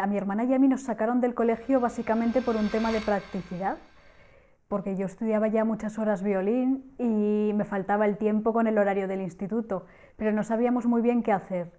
A mi hermana y a mí nos sacaron del colegio básicamente por un tema de practicidad, porque yo estudiaba ya muchas horas violín y me faltaba el tiempo con el horario del instituto, pero no sabíamos muy bien qué hacer.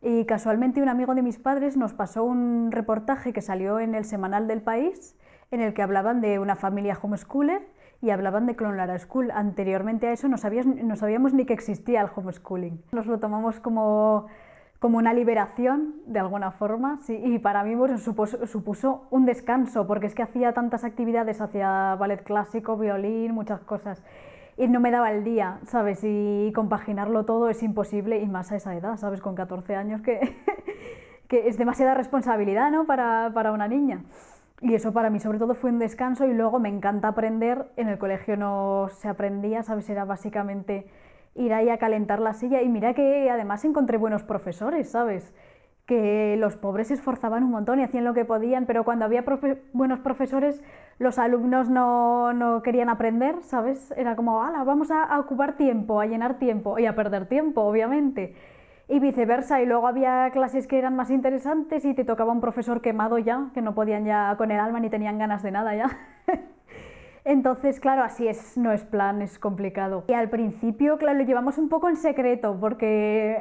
Y casualmente un amigo de mis padres nos pasó un reportaje que salió en el Semanal del País, en el que hablaban de una familia homeschooler y hablaban de Clonlara School. Anteriormente a eso no sabíamos ni que existía el homeschooling. Nos lo tomamos como una liberación, de alguna forma, sí, y para mí pues, supuso un descanso, porque es que hacía tantas actividades, hacía ballet clásico, violín, muchas cosas, y no me daba el día, ¿sabes? Y compaginarlo todo es imposible, y más a esa edad, ¿sabes? Con 14 años, que es demasiada responsabilidad, ¿no? Para una niña. Y eso para mí sobre todo fue un descanso, y luego me encanta aprender. En el colegio no se aprendía, ¿sabes? Era básicamente ir ahí a calentar la silla, y mira que además encontré buenos profesores, ¿sabes? Que los pobres se esforzaban un montón y hacían lo que podían, pero cuando había buenos profesores, los alumnos no querían aprender, ¿sabes? Era como, ¡hala, vamos a ocupar tiempo, a llenar tiempo y a perder tiempo, obviamente! Y viceversa, y luego había clases que eran más interesantes y te tocaba un profesor quemado ya, que no podían ya con el alma ni tenían ganas de nada ya. Entonces, claro, así es, no es plan, es complicado. Y al principio, claro, lo llevamos un poco en secreto porque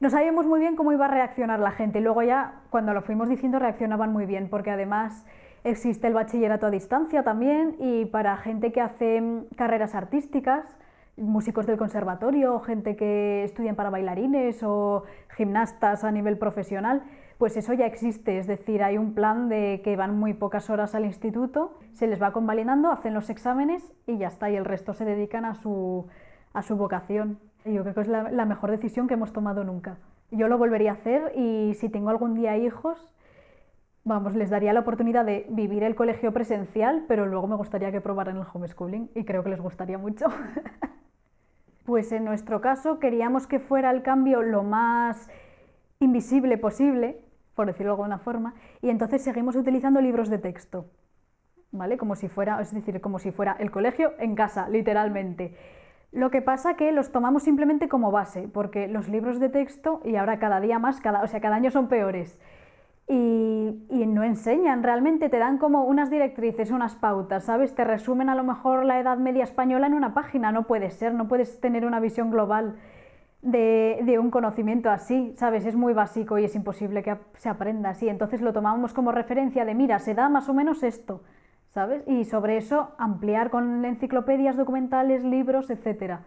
no sabíamos muy bien cómo iba a reaccionar la gente. Luego ya, cuando lo fuimos diciendo, reaccionaban muy bien, porque además existe el bachillerato a distancia también, y para gente que hace carreras artísticas, músicos del conservatorio, gente que estudian para bailarines o gimnastas a nivel profesional, pues eso ya existe, es decir, hay un plan de que van muy pocas horas al instituto, se les va convalidando, hacen los exámenes y ya está, y el resto se dedican a su vocación. Y yo creo que es la mejor decisión que hemos tomado nunca. Yo lo volvería a hacer, y si tengo algún día hijos, vamos, les daría la oportunidad de vivir el colegio presencial, pero luego me gustaría que probaran el homeschooling, y creo que les gustaría mucho. Pues en nuestro caso queríamos que fuera el cambio lo más invisible posible, por decirlo de alguna forma, y entonces seguimos utilizando libros de texto, ¿vale? Como si fuera, es decir, como si fuera el colegio en casa, literalmente. Lo que pasa que los tomamos simplemente como base, porque los libros de texto, y ahora cada día más, cada año son peores, y no enseñan, realmente te dan como unas directrices, unas pautas, ¿sabes? Te resumen a lo mejor la Edad Media española en una página, no puede ser, no puedes tener una visión global de un conocimiento así, ¿sabes? Es muy básico y es imposible que se aprenda así. Entonces lo tomamos como referencia de, mira, se da más o menos esto, ¿sabes? Y sobre eso ampliar con enciclopedias, documentales, libros, etcétera.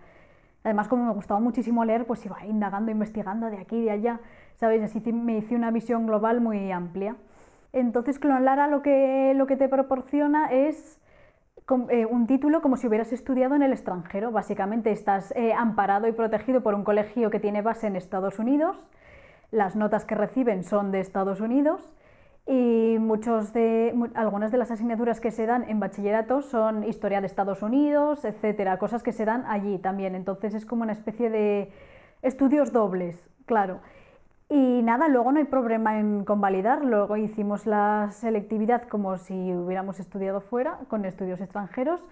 Además, como me gustaba muchísimo leer, pues iba indagando, investigando de aquí y de allá, ¿sabes? Así me hice una visión global muy amplia. Entonces, Clonlara lo que te proporciona es un título como si hubieras estudiado en el extranjero. Básicamente estás amparado y protegido por un colegio que tiene base en Estados Unidos, las notas que reciben son de Estados Unidos, y algunas de las asignaturas que se dan en bachillerato son historia de Estados Unidos, etcétera, cosas que se dan allí también. Entonces es como una especie de estudios dobles, claro. Y nada, luego no hay problema en convalidar. Luego hicimos la selectividad como si hubiéramos estudiado fuera, con estudios extranjeros,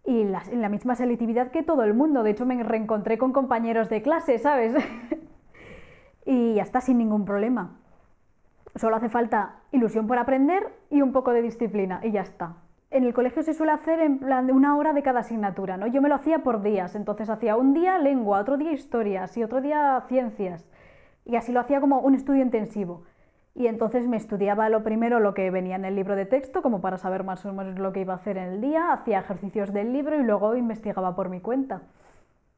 y la misma selectividad que todo el mundo. De hecho, me reencontré con compañeros de clase, ¿sabes? Y ya está, sin ningún problema. Solo hace falta ilusión por aprender y un poco de disciplina, y ya está. En el colegio se suele hacer en plan de una hora de cada asignatura, ¿no? Yo me lo hacía por días, entonces hacía un día lengua, otro día historias y otro día ciencias. Y así lo hacía como un estudio intensivo. Y entonces me estudiaba lo primero lo que venía en el libro de texto, como para saber más o menos lo que iba a hacer en el día, hacía ejercicios del libro y luego investigaba por mi cuenta.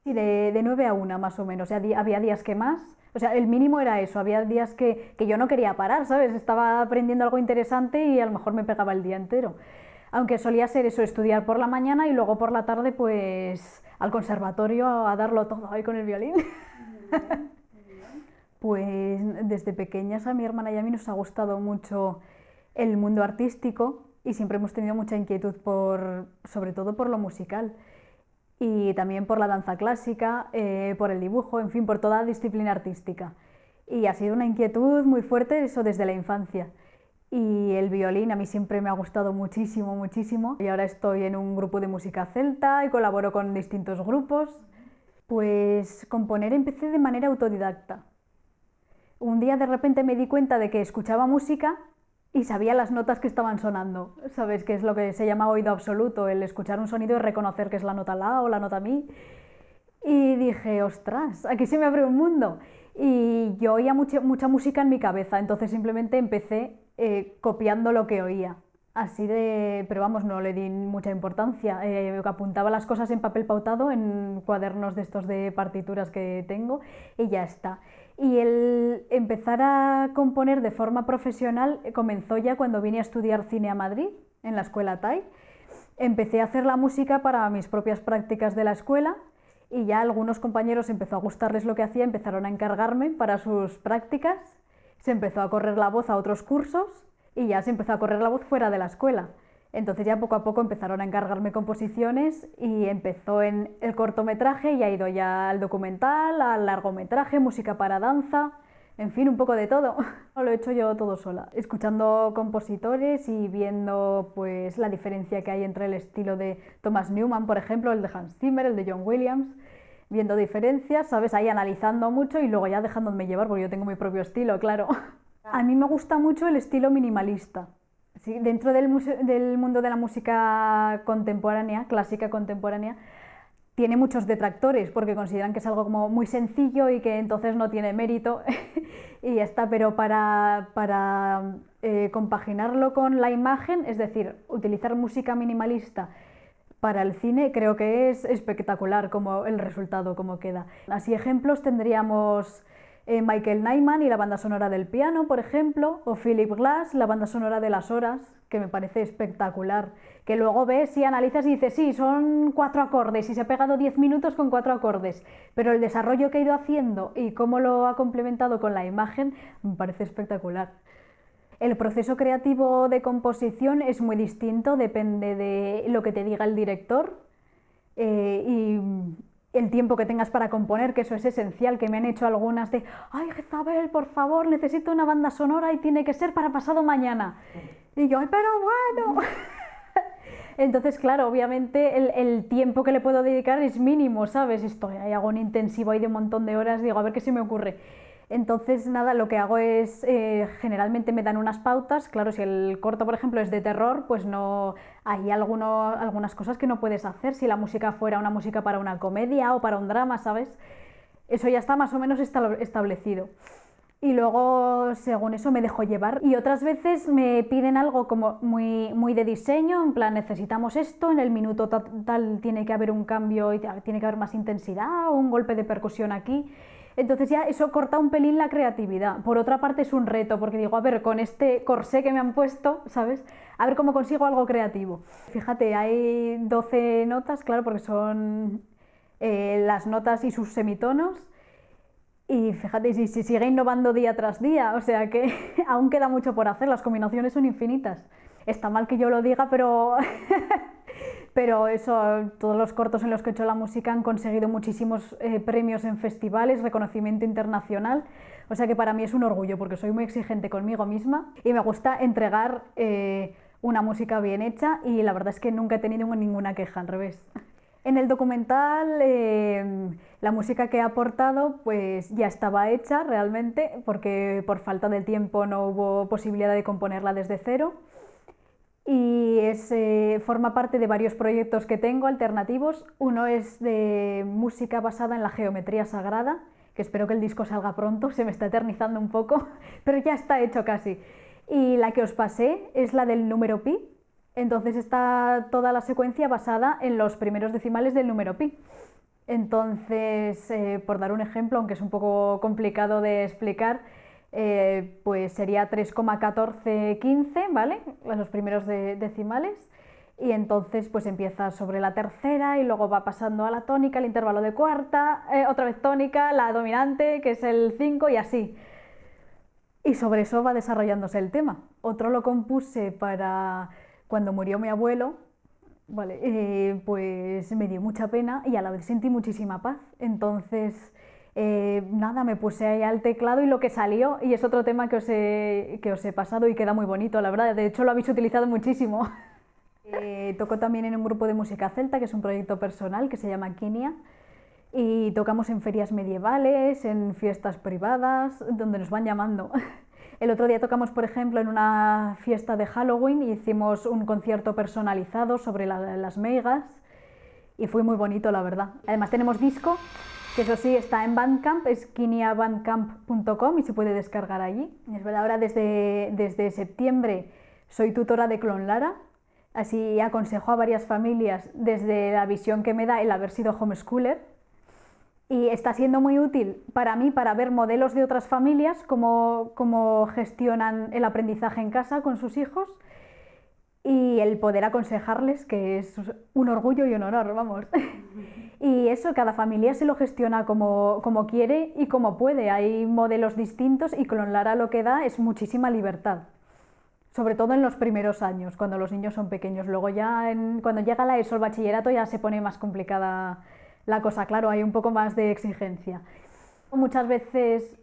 Y de 9 a 1 más o menos, o sea, había días que más, o sea, el mínimo era eso, había días que yo no quería parar, ¿sabes? Estaba aprendiendo algo interesante y a lo mejor me pegaba el día entero. Aunque solía ser eso, estudiar por la mañana y luego por la tarde pues al conservatorio a darlo todo ahí con el violín. Pues desde pequeñas a mi hermana y a mí nos ha gustado mucho el mundo artístico, y siempre hemos tenido mucha inquietud sobre todo por lo musical, y también por la danza clásica, por el dibujo, en fin, por toda disciplina artística. Y ha sido una inquietud muy fuerte eso desde la infancia. Y el violín a mí siempre me ha gustado muchísimo, muchísimo. Y ahora estoy en un grupo de música celta y colaboro con distintos grupos. Pues componer empecé de manera autodidacta. Un día de repente me di cuenta de que escuchaba música y sabía las notas que estaban sonando, ¿sabes? Que es lo que se llama oído absoluto, el escuchar un sonido y reconocer que es la nota la o la nota mi. Y dije, ostras, aquí se me abre un mundo. Y yo oía mucha música en mi cabeza, entonces simplemente empecé copiando lo que oía. Así de, pero vamos, no le di mucha importancia. Apuntaba las cosas en papel pautado, en cuadernos de estos de partituras que tengo, y ya está. Y el empezar a componer de forma profesional comenzó ya cuando vine a estudiar cine a Madrid, en la escuela TAI. Empecé a hacer la música para mis propias prácticas de la escuela y ya algunos compañeros empezó a gustarles lo que hacía, empezaron a encargarme para sus prácticas, se empezó a correr la voz a otros cursos y ya se empezó a correr la voz fuera de la escuela. Entonces ya poco a poco empezaron a encargarme composiciones y empezó en el cortometraje y ha ido ya al documental, al largometraje, música para danza, en fin, un poco de todo. Lo he hecho yo todo sola, escuchando compositores y viendo pues la diferencia que hay entre el estilo de Thomas Newman, por ejemplo, el de Hans Zimmer, el de John Williams, viendo diferencias, ¿sabes? Ahí analizando mucho y luego ya dejándome llevar, porque yo tengo mi propio estilo, claro. A mí me gusta mucho el estilo minimalista. Sí, dentro del mundo de la música contemporánea, clásica contemporánea, tiene muchos detractores porque consideran que es algo como muy sencillo y que entonces no tiene mérito y ya está, pero para compaginarlo con la imagen, es decir, utilizar música minimalista para el cine, creo que es espectacular como el resultado, como queda. Así ejemplos tendríamos Michael Nyman y la banda sonora del piano, por ejemplo, o Philip Glass, la banda sonora de Las Horas, que me parece espectacular, que luego ves y analizas y dices, sí, son 4 acordes y se ha pegado 10 minutos con 4 acordes, pero el desarrollo que ha ido haciendo y cómo lo ha complementado con la imagen me parece espectacular. El proceso creativo de composición es muy distinto, depende de lo que te diga el director y el tiempo que tengas para componer, que eso es esencial, que me han hecho algunas de ¡ay, Jezabel, por favor, necesito una banda sonora y tiene que ser para pasado mañana! Y yo, ¡ay, pero bueno! Entonces, claro, obviamente el tiempo que le puedo dedicar es mínimo, ¿sabes? Ahí hago un intensivo ahí de un montón de horas, digo, a ver qué se me ocurre. Entonces, nada, lo que hago es, generalmente me dan unas pautas, claro, si el corto, por ejemplo, es de terror, pues no, hay algunas cosas que no puedes hacer, si la música fuera una música para una comedia o para un drama, ¿sabes? Eso ya está más o menos establecido. Y luego, según eso, me dejo llevar. Y otras veces me piden algo como muy de diseño, en plan, necesitamos esto, en el minuto tal tiene que haber un cambio y tiene que haber más intensidad o un golpe de percusión aquí. Entonces ya eso corta un pelín la creatividad. Por otra parte es un reto, porque digo, a ver, con este corsé que me han puesto, ¿sabes? A ver cómo consigo algo creativo. Fíjate, hay 12 notas, claro, porque son las notas y sus semitonos. Y fíjate, si sigue innovando día tras día, o sea que aún queda mucho por hacer, las combinaciones son infinitas. Está mal que yo lo diga, pero pero eso, todos los cortos en los que he hecho la música han conseguido muchísimos premios en festivales, reconocimiento internacional, o sea que para mí es un orgullo porque soy muy exigente conmigo misma y me gusta entregar una música bien hecha y la verdad es que nunca he tenido ninguna queja, al revés. En el documental la música que he aportado pues ya estaba hecha realmente porque por falta de tiempo no hubo posibilidad de componerla desde cero. Y forma parte de varios proyectos que tengo alternativos. Uno es de música basada en la geometría sagrada, que espero que el disco salga pronto, se me está eternizando un poco, pero ya está hecho casi. Y la que os pasé es la del número pi, entonces está toda la secuencia basada en los primeros decimales del número pi. Entonces, por dar un ejemplo, aunque es un poco complicado de explicar, pues sería 3,1415, ¿vale? Los primeros decimales. Y entonces pues empieza sobre la tercera y luego va pasando a la tónica, el intervalo de cuarta, otra vez tónica, la dominante, que es el 5 y así. Y sobre eso va desarrollándose el tema. Otro lo compuse para cuando murió mi abuelo, ¿vale? Pues me dio mucha pena y a la vez sentí muchísima paz. Entonces nada, me puse ahí al teclado y lo que salió, y es otro tema que os he pasado y queda muy bonito, la verdad, de hecho lo habéis utilizado muchísimo. Toco también en un grupo de música celta, que es un proyecto personal que se llama Kinia, y tocamos en ferias medievales, en fiestas privadas, donde nos van llamando. El otro día tocamos, por ejemplo, en una fiesta de Halloween y hicimos un concierto personalizado sobre las meigas y fue muy bonito, la verdad. Además tenemos disco, que eso sí está en Bandcamp, es kiniabandcamp.com y se puede descargar allí. Es verdad, ahora desde septiembre soy tutora de Clonlara, así aconsejo a varias familias desde la visión que me da el haber sido homeschooler. Y está siendo muy útil para mí para ver modelos de otras familias, cómo gestionan el aprendizaje en casa con sus hijos y el poder aconsejarles, que es un orgullo y un honor, vamos. Y eso, cada familia se lo gestiona como quiere y como puede. Hay modelos distintos y Clonlara lo que da es muchísima libertad. Sobre todo en los primeros años, cuando los niños son pequeños. Luego ya, cuando llega la ESO, el bachillerato, ya se pone más complicada la cosa, claro, hay un poco más de exigencia. Muchas veces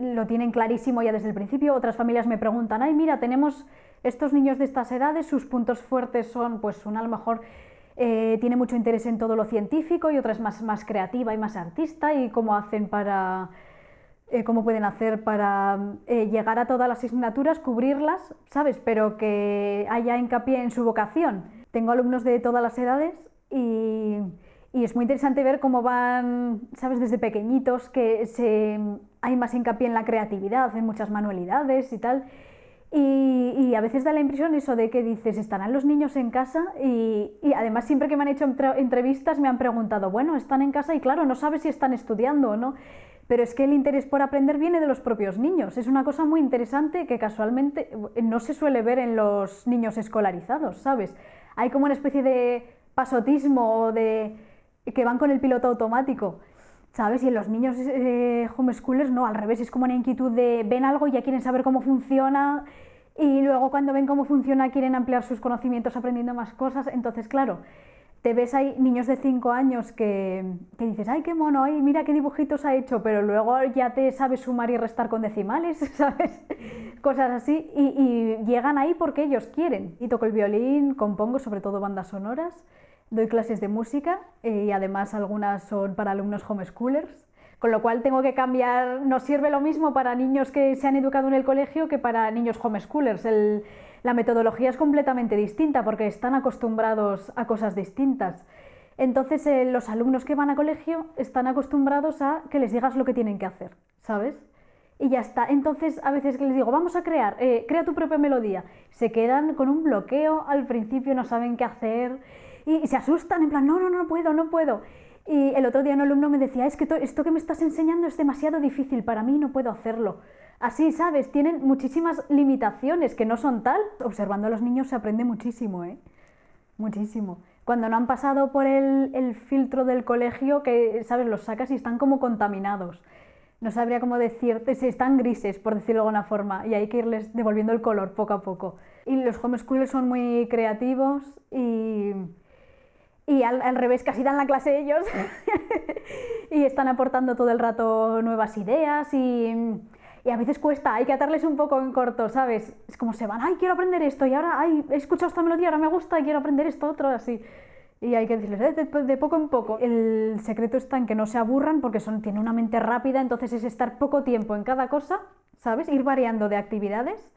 lo tienen clarísimo ya desde el principio, otras familias me preguntan, ay mira, tenemos estos niños de estas edades, sus puntos fuertes son, pues una a lo mejor tiene mucho interés en todo lo científico y otra es más creativa y más artista y cómo hacen cómo pueden hacer para llegar a todas las asignaturas, cubrirlas, ¿sabes? Pero que haya hincapié en su vocación. Tengo alumnos de todas las edades y es muy interesante ver cómo van, ¿sabes? Desde pequeñitos, hay más hincapié en la creatividad, hacen muchas manualidades y tal. Y a veces da la impresión eso de que dices, estarán los niños en casa y además siempre que me han hecho entrevistas me han preguntado, bueno, están en casa y claro, no sabes si están estudiando o no, pero es que el interés por aprender viene de los propios niños. Es una cosa muy interesante que casualmente no se suele ver en los niños escolarizados, ¿sabes? Hay como una especie de pasotismo o que van con el piloto automático, ¿sabes? Y en los niños homeschoolers no, al revés, es como una inquietud de ven algo y ya quieren saber cómo funciona y luego cuando ven cómo funciona quieren ampliar sus conocimientos aprendiendo más cosas. Entonces, claro, te ves ahí niños de 5 años que dices, ay, qué mono, ay, mira qué dibujitos ha hecho, pero luego ya te sabes sumar y restar con decimales, ¿sabes? Cosas así, y llegan ahí porque ellos quieren. Y toco el violín, compongo sobre todo bandas sonoras, doy clases de música y además algunas son para alumnos homeschoolers, con lo cual tengo que cambiar, no sirve lo mismo para niños que se han educado en el colegio que para niños homeschoolers. La metodología es completamente distinta porque están acostumbrados a cosas distintas. Entonces los alumnos que van a colegio están acostumbrados a que les digas lo que tienen que hacer, ¿sabes? Y ya está. Entonces a veces les digo, vamos a crear, crea tu propia melodía. Se quedan con un bloqueo, al principio no saben qué hacer y se asustan en plan, no puedo. Y el otro día un alumno me decía, es que esto que me estás enseñando es demasiado difícil para mí, no puedo hacerlo. Así, ¿sabes? Tienen muchísimas limitaciones que no son tal. Observando a los niños se aprende muchísimo, ¿eh? Muchísimo. Cuando no han pasado por el filtro del colegio, que, ¿sabes? Los sacas y están como contaminados. No sabría cómo decirte, están grises, por decirlo de alguna forma, y hay que irles devolviendo el color poco a poco. Y los homeschoolers son muy creativos y al revés, casi dan la clase ellos y están aportando todo el rato nuevas ideas y a veces cuesta, hay que atarles un poco en corto, ¿sabes? Es como se van, ay, quiero aprender esto y ahora, ay, he escuchado esta melodía, ahora me gusta y quiero aprender esto otro, así. Y hay que decirles de poco en poco. El secreto está en que no se aburran porque tienen una mente rápida, entonces es estar poco tiempo en cada cosa, ¿sabes? Ir variando de actividades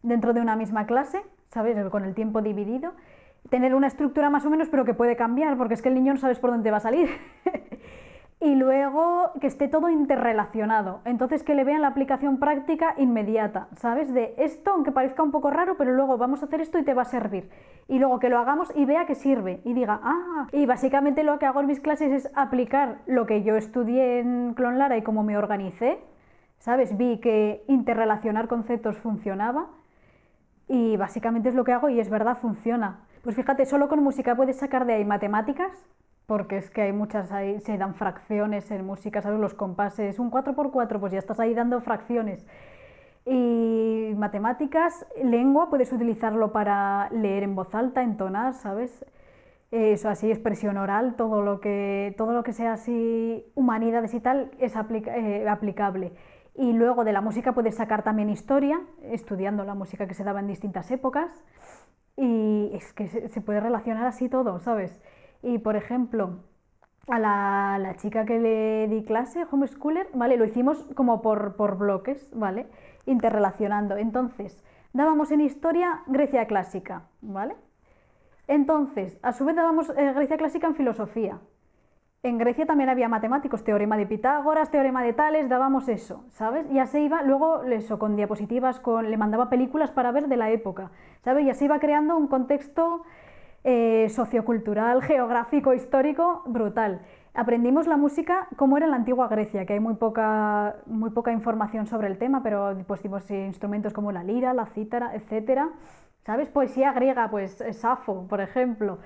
dentro de una misma clase, ¿sabes? Con el tiempo dividido. Tener una estructura más o menos, pero que puede cambiar, porque es que el niño no sabes por dónde va a salir. Y luego que esté todo interrelacionado, entonces que le vean la aplicación práctica inmediata, ¿sabes? De esto, aunque parezca un poco raro, pero luego vamos a hacer esto y te va a servir. Y luego que lo hagamos y vea que sirve y diga, ah, y básicamente lo que hago en mis clases es aplicar lo que yo estudié en Clonlara y cómo me organicé, ¿sabes? Vi que interrelacionar conceptos funcionaba y básicamente es lo que hago y es verdad, funciona. Pues fíjate, solo con música puedes sacar de ahí matemáticas, porque es que hay muchas, ahí se dan fracciones en música, ¿sabes? Los compases, un 4x4, pues ya estás ahí dando fracciones. Y matemáticas, lengua, puedes utilizarlo para leer en voz alta, entonar, ¿sabes? Eso así, expresión oral, todo lo que sea así, humanidades y tal, es aplicable. Y luego de la música puedes sacar también historia, estudiando la música que se daba en distintas épocas. Y es que se puede relacionar así todo, ¿sabes? Y por ejemplo, a la chica que le di clase, homeschooler, ¿vale? Lo hicimos como por bloques, ¿vale? Interrelacionando. Entonces, dábamos en historia Grecia clásica, ¿vale? Entonces, a su vez dábamos Grecia clásica en filosofía. En Grecia también había matemáticos, teorema de Pitágoras, teorema de Tales, dábamos eso, ¿sabes? Ya se iba, luego eso, con diapositivas, le mandaba películas para ver de la época, ¿sabes? Ya se iba creando un contexto sociocultural, geográfico, histórico, brutal. Aprendimos la música como era en la antigua Grecia, que hay muy poca información sobre el tema, pero pues dimos instrumentos como la lira, la cítara, etcétera. ¿Sabes? Poesía griega, pues Safo, por ejemplo.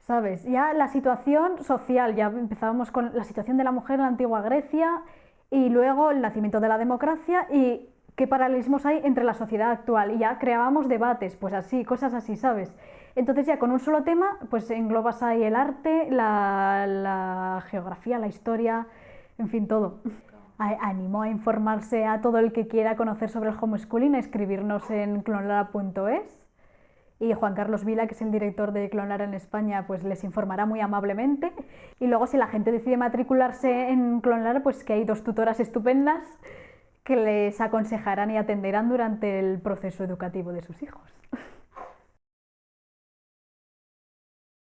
¿Sabes? Ya la situación social, ya empezábamos con la situación de la mujer en la antigua Grecia y luego el nacimiento de la democracia y qué paralelismos hay entre la sociedad actual. Y ya creábamos debates, pues así, cosas así, ¿sabes? Entonces ya con un solo tema, pues englobas ahí el arte, la geografía, la historia, en fin, todo. Animo a informarse a todo el que quiera conocer sobre el homeschooling, a escribirnos en clonlara.es y Juan Carlos Vila, que es el director de Clonlara en España, pues les informará muy amablemente. Y luego si la gente decide matricularse en Clonlara, pues que hay 2 tutoras estupendas que les aconsejarán y atenderán durante el proceso educativo de sus hijos.